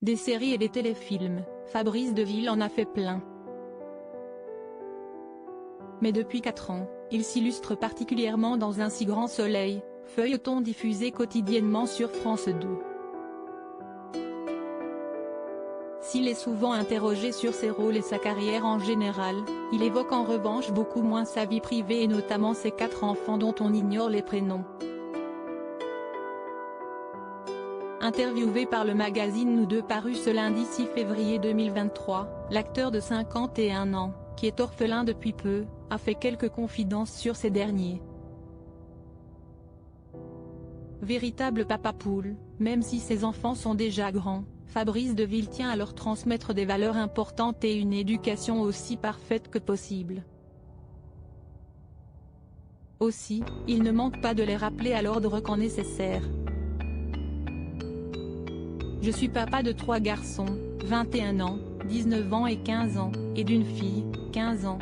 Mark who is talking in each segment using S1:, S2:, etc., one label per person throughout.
S1: Des séries et des téléfilms, Fabrice Deville en a fait plein. Mais depuis 4 ans, il s'illustre particulièrement dans Un si grand soleil, feuilleton diffusé quotidiennement sur France 2. S'il est souvent interrogé sur ses rôles et sa carrière en général, il évoque en revanche beaucoup moins sa vie privée et notamment ses 4 enfants dont on ignore les prénoms. Interviewé par le magazine Nous Deux paru ce lundi 6 février 2023, l'acteur de 51 ans, qui est orphelin depuis peu, a fait quelques confidences sur ces derniers. Véritable papa poule, même si ses enfants sont déjà grands, Fabrice Deville tient à leur transmettre des valeurs importantes et une éducation aussi parfaite que possible. Aussi, il ne manque pas de les rappeler à l'ordre quand nécessaire. Je suis papa de 3 garçons, 21 ans, 19 ans et 15 ans, et d'une fille, 15 ans.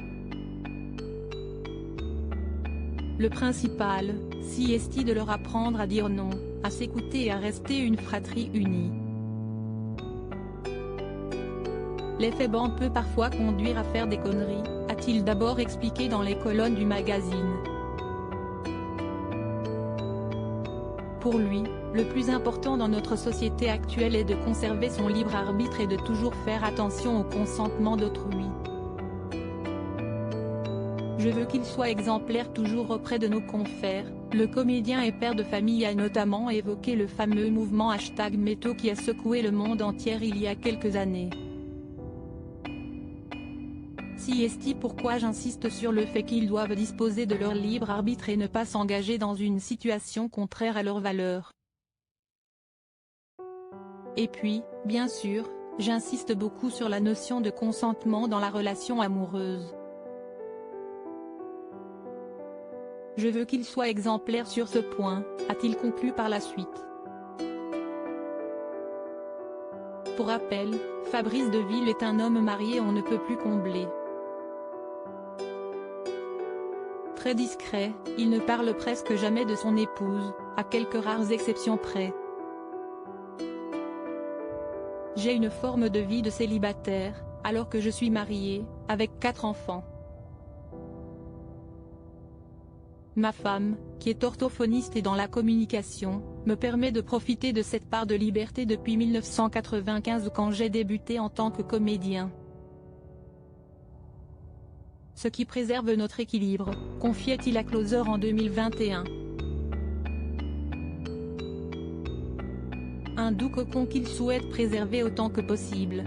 S1: Le principal, si est de leur apprendre à dire non, à s'écouter et à rester une fratrie unie. L'effet bande peut parfois conduire à faire des conneries, a-t-il d'abord expliqué dans les colonnes du magazine. Pour lui, le plus important dans notre société actuelle est de conserver son libre arbitre et de toujours faire attention au consentement d'autrui. Je veux qu'il soit exemplaire toujours auprès de nos confrères. Le comédien et père de famille a notamment évoqué le fameux mouvement #Métaux qui a secoué le monde entier il y a quelques années. Si est pourquoi j'insiste sur le fait qu'ils doivent disposer de leur libre arbitre et ne pas s'engager dans une situation contraire à leurs valeurs. Et puis, bien sûr, j'insiste beaucoup sur la notion de consentement dans la relation amoureuse. Je veux qu'il soit exemplaire sur ce point, a-t-il conclu par la suite. Pour rappel, Fabrice Deville est un homme marié on ne peut plus combler. Très discret, il ne parle presque jamais de son épouse, à quelques rares exceptions près. J'ai une forme de vie de célibataire, alors que je suis marié, avec 4 enfants. Ma femme, qui est orthophoniste et dans la communication, me permet de profiter de cette part de liberté depuis 1995 quand j'ai débuté en tant que comédien. Ce qui préserve notre équilibre, confiait-il à Closer en 2021. Un doux cocon qu'il souhaite préserver autant que possible.